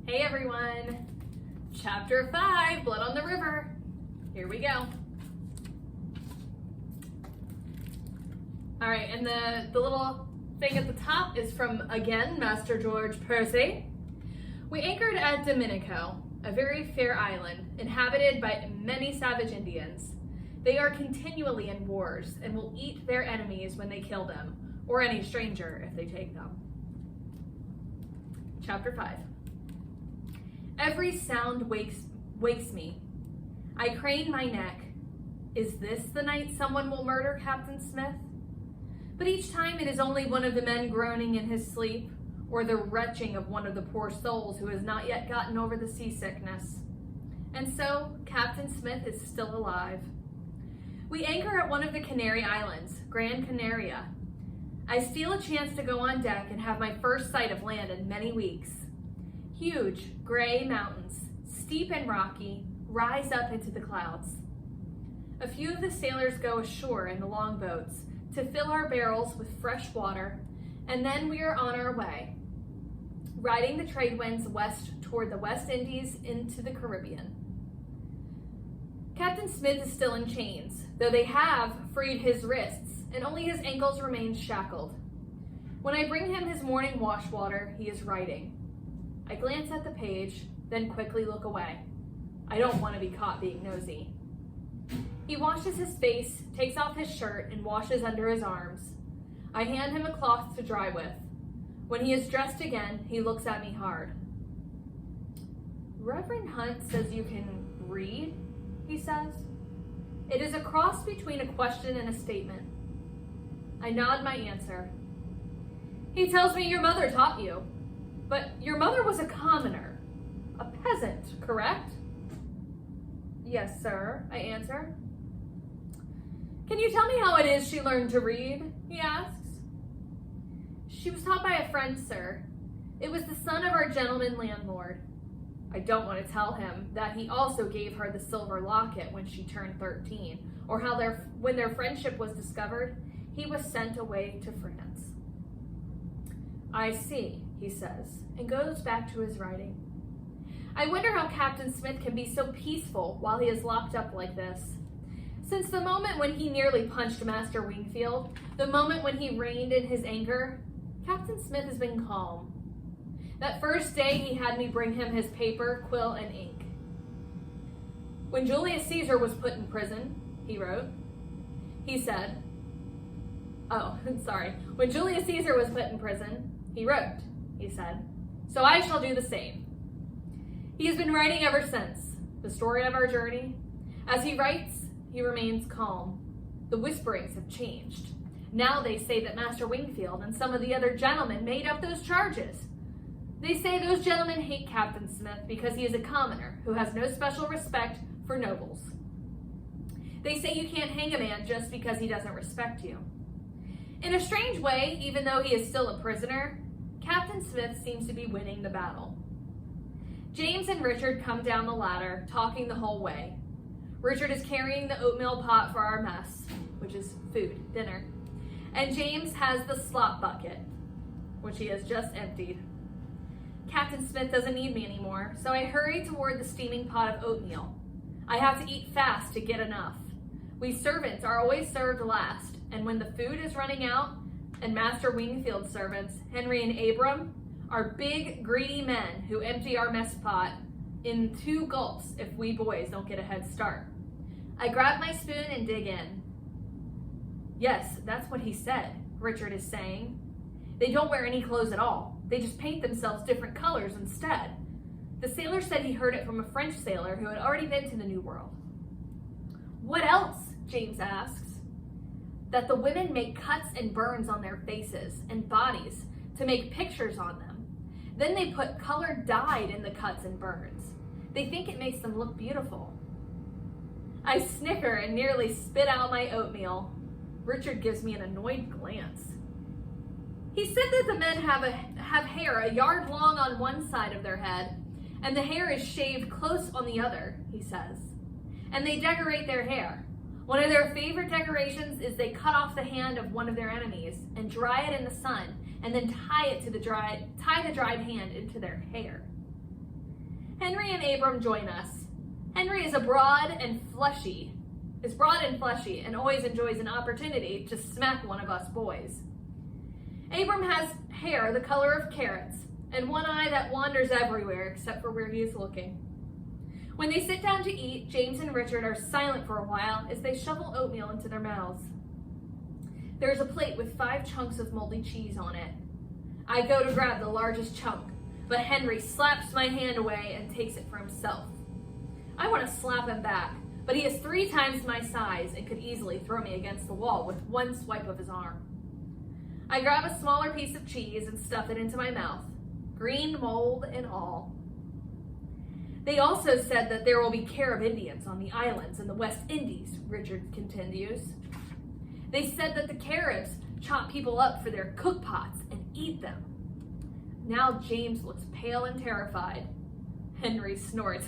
Hey everyone! Chapter 5, Blood on the River. Here we go. Alright, and the little thing at the top is from, again, Master George Percy. We anchored at Dominico, a very fair island, inhabited by many savage Indians. They are continually in wars and will eat their enemies when they kill them, or any stranger if they take them. Chapter 5. Every sound wakes me. I crane my neck. Is this the night someone will murder Captain Smith? But each time it is only one of the men groaning in his sleep, or the retching of one of the poor souls who has not yet gotten over the seasickness. And so, Captain Smith is still alive. We anchor at one of the Canary Islands, Gran Canaria. I steal a chance to go on deck and have my first sight of land in many weeks. Huge, gray mountains, steep and rocky, rise up into the clouds. A few of the sailors go ashore in the longboats to fill our barrels with fresh water, and then we are on our way, riding the trade winds west toward the West Indies into the Caribbean. Captain Smith is still in chains, though they have freed his wrists, and only his ankles remain shackled. When I bring him his morning wash water, he is writing. I glance at the page, then quickly look away. I don't want to be caught being nosy. He washes his face, takes off his shirt, and washes under his arms. I hand him a cloth to dry with. When he is dressed again, he looks at me hard. Reverend Hunt says you can read, he says. It is a cross between a question and a statement. I nod my answer. He tells me your mother taught you. But your mother was a commoner, a peasant, correct? Yes, sir, I answer. Can you tell me how it is she learned to read? He asks. She was taught by a friend, sir. It was the son of our gentleman landlord. I don't want to tell him that he also gave her the silver locket when she turned 13, or how when their friendship was discovered, he was sent away to France. I see, he says, and goes back to his writing. I wonder how Captain Smith can be so peaceful while he is locked up like this. Since the moment when he nearly punched Master Wingfield, the moment when he reined in his anger, Captain Smith has been calm. That first day he had me bring him his paper, quill, and ink. When Julius Caesar was put in prison, he wrote, he said, when Julius Caesar was put in prison, he wrote, he said, so I shall do the same. He has been writing ever since, the story of our journey. As he writes, he remains calm. The whisperings have changed. Now they say that Master Wingfield and some of the other gentlemen made up those charges. They say those gentlemen hate Captain Smith because he is a commoner who has no special respect for nobles. They say you can't hang a man just because he doesn't respect you. In a strange way, even though he is still a prisoner, Captain Smith seems to be winning the battle. James and Richard come down the ladder, talking the whole way. Richard is carrying the oatmeal pot for our mess, which is food, dinner. And James has the slop bucket, which he has just emptied. Captain Smith doesn't need me anymore, so I hurry toward the steaming pot of oatmeal. I have to eat fast to get enough. We servants are always served last, and when the food is running out, and Master Wingfield's servants, Henry and Abram, are big, greedy men who empty our mess pot in 2 gulps if we boys don't get a head start. I grab my spoon and dig in. Yes, that's what he said, Richard is saying. They don't wear any clothes at all. They just paint themselves different colors instead. The sailor said he heard it from a French sailor who had already been to the New World. What else? James asks. That the women make cuts and burns on their faces and bodies to make pictures on them. Then they put colored dye in the cuts and burns. They think it makes them look beautiful. I snicker and nearly spit out my oatmeal. Richard gives me an annoyed glance. He said that the men have hair a yard long on one side of their head, and the hair is shaved close on the other, he says. And they decorate their hair. One of their favorite decorations is they cut off the hand of one of their enemies and dry it in the sun, and then tie the dried hand into their hair. Henry and Abram join us. Henry is broad and fleshy, and always enjoys an opportunity to smack one of us boys. Abram has hair the color of carrots and one eye that wanders everywhere except for where he is looking. When they sit down to eat, James and Richard are silent for a while as they shovel oatmeal into their mouths. There is a plate with 5 chunks of moldy cheese on it. I go to grab the largest chunk, but Henry slaps my hand away and takes it for himself. I want to slap him back, but he is 3 times my size and could easily throw me against the wall with one swipe of his arm. I grab a smaller piece of cheese and stuff it into my mouth, green mold and all. They also said that there will be Carib Indians on the islands in the West Indies, Richard continues. They said that the Caribs chop people up for their cook pots and eat them. Now James looks pale and terrified. Henry snorts.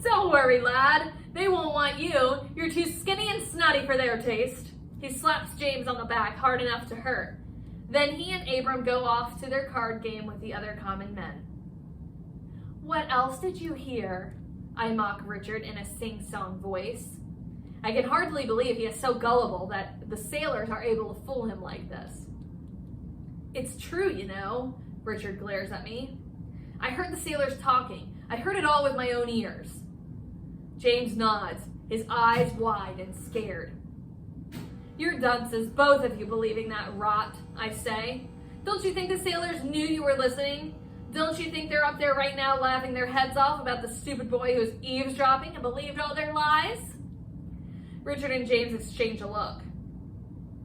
Don't worry, lad. They won't want you. You're too skinny and snotty for their taste. He slaps James on the back hard enough to hurt. Then he and Abram go off to their card game with the other common men. What else did you hear? I mock Richard in a sing-song voice. I can hardly believe he is so gullible that the sailors are able to fool him like this. It's true, you know, Richard glares at me. I heard the sailors talking. I heard it all with my own ears. James nods, his eyes wide and scared. You're dunces, both of you, believing that rot, I say. Don't you think the sailors knew you were listening? Don't you think they're up there right now laughing their heads off about the stupid boy who was eavesdropping and believed all their lies? Richard and James exchange a look.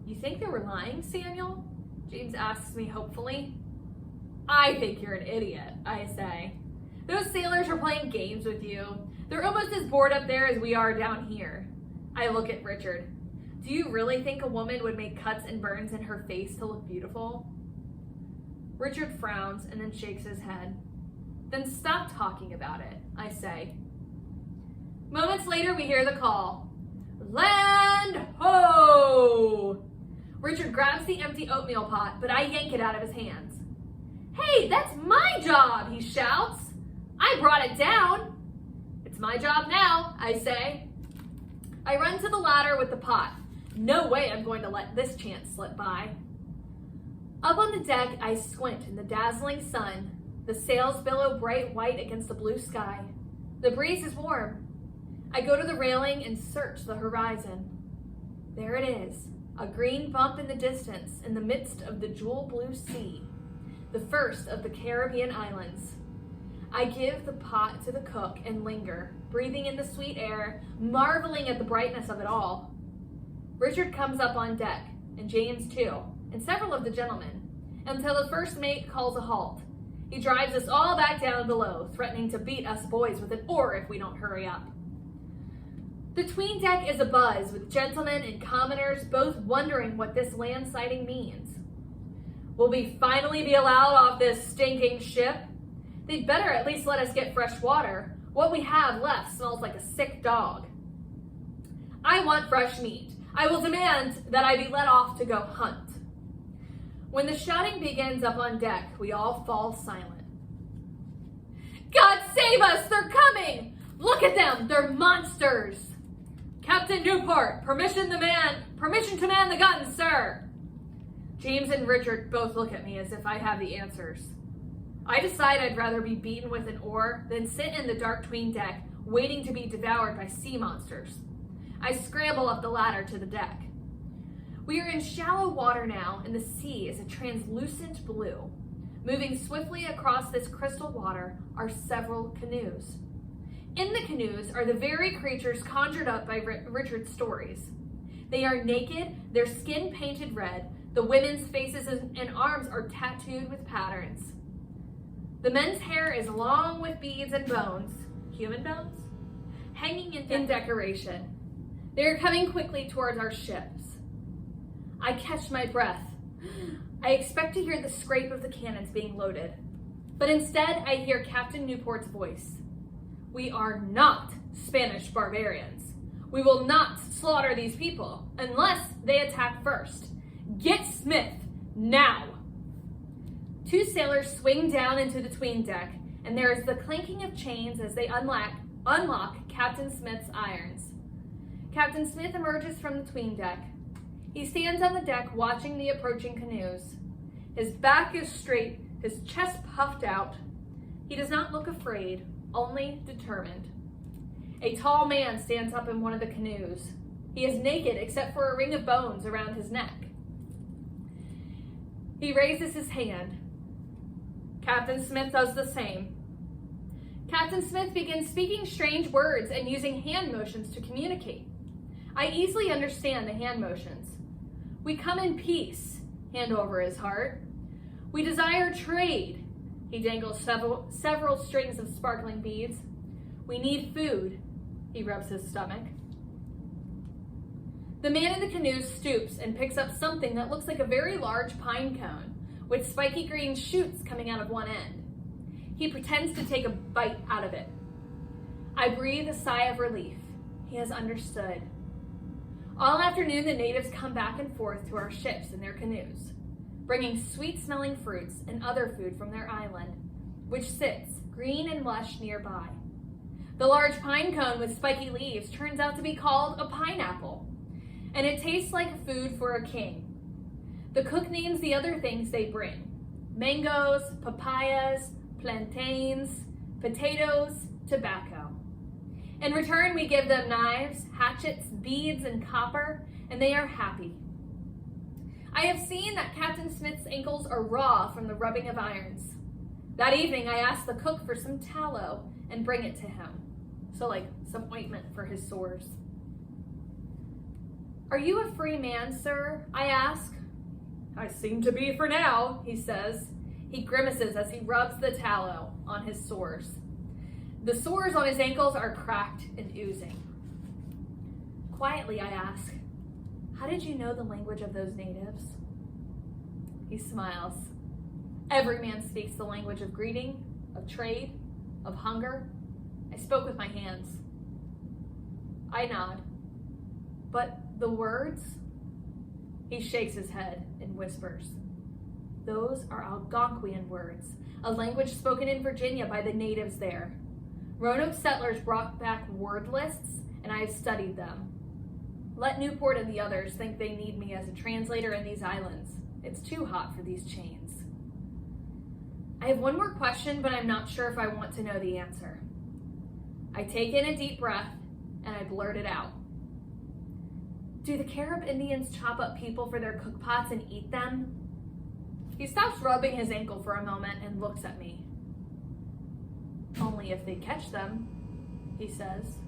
You think they were lying, Samuel? James asks me hopefully. I think you're an idiot, I say. Those sailors are playing games with you. They're almost as bored up there as we are down here. I look at Richard. Do you really think a woman would make cuts and burns in her face to look beautiful? Richard frowns and then shakes his head. Then stop talking about it, I say. Moments later, we hear the call. Land ho! Richard grabs the empty oatmeal pot, but I yank it out of his hands. Hey, that's my job, he shouts. I brought it down. It's my job now, I say. I run to the ladder with the pot. No way I'm going to let this chance slip by. Up on the deck, I squint in the dazzling sun. The sails billow bright white against the blue sky. The breeze is warm. I go to the railing and search the horizon. There it is, a green bump in the distance in the midst of the jewel blue sea, the first of the Caribbean islands. I give the pot to the cook and linger, breathing in the sweet air, marveling at the brightness of it all. Richard comes up on deck, and James too, and several of the gentlemen, until the first mate calls a halt. He drives us all back down below, threatening to beat us boys with an oar if we don't hurry up. The 'tween deck is abuzz with gentlemen and commoners both wondering what this land sighting means. Will we finally be allowed off this stinking ship? They'd better at least let us get fresh water. What we have left smells like a sick dog. I want fresh meat. I will demand that I be let off to go hunt. When the shouting begins up on deck, we all fall silent. God save us! They're coming! Look at them! They're monsters! Captain Newport, permission to man the guns, sir! James and Richard both look at me as if I have the answers. I decide I'd rather be beaten with an oar than sit in the dark 'tween deck, waiting to be devoured by sea monsters. I scramble up the ladder to the deck. We are in shallow water now, and the sea is a translucent blue. Moving swiftly across this crystal water are several canoes. In the canoes are the very creatures conjured up by Richard's stories. They are naked, their skin painted red, the women's faces and arms are tattooed with patterns. The men's hair is long with beads and bones, human bones, hanging in decoration. They are coming quickly towards our ships. I catch my breath. I expect to hear the scrape of the cannons being loaded, but instead I hear Captain Newport's voice. We are not Spanish barbarians. We will not slaughter these people unless they attack first. Get Smith, now! 2 sailors swing down into the 'tween deck, and there is the clanking of chains as they unlock Captain Smith's irons. Captain Smith emerges from the 'tween deck. He stands on the deck watching the approaching canoes. His back is straight, his chest puffed out. He does not look afraid, only determined. A tall man stands up in one of the canoes. He is naked except for a ring of bones around his neck. He raises his hand. Captain Smith does the same. Captain Smith begins speaking strange words and using hand motions to communicate. I easily understand the hand motions. We come in peace, hand over his heart. We desire trade. He dangles several strings of sparkling beads. We need food. He rubs his stomach. The man in the canoe stoops and picks up something that looks like a very large pine cone with spiky green shoots coming out of one end. He pretends to take a bite out of it. I breathe a sigh of relief. He has understood. All afternoon, the natives come back and forth to our ships in their canoes, bringing sweet-smelling fruits and other food from their island, which sits green and lush nearby. The large pine cone with spiky leaves turns out to be called a pineapple, and it tastes like food for a king. The cook names the other things they bring: mangoes, papayas, plantains, potatoes, tobacco. In return, we give them knives, hatchets, beads, and copper, and they are happy. I have seen that Captain Smith's ankles are raw from the rubbing of irons. That evening, I asked the cook for some tallow and bring it to him. So like some ointment for his sores. Are you a free man, sir? I ask. I seem to be for now, he says. He grimaces as he rubs the tallow on his sores. The sores on his ankles are cracked and oozing. Quietly, I ask, how did you know the language of those natives? He smiles. Every man speaks the language of greeting, of trade, of hunger. I spoke with my hands. I nod. But the words? He shakes his head and whispers. Those are Algonquian words, a language spoken in Virginia by the natives there. Roanoke settlers brought back word lists, and I have studied them. Let Newport and the others think they need me as a translator in these islands. It's too hot for these chains. I have one more question, but I'm not sure if I want to know the answer. I take in a deep breath, and I blurt it out. Do the Carib Indians chop up people for their cookpots and eat them? He stops rubbing his ankle for a moment and looks at me. Only if they catch them, he says.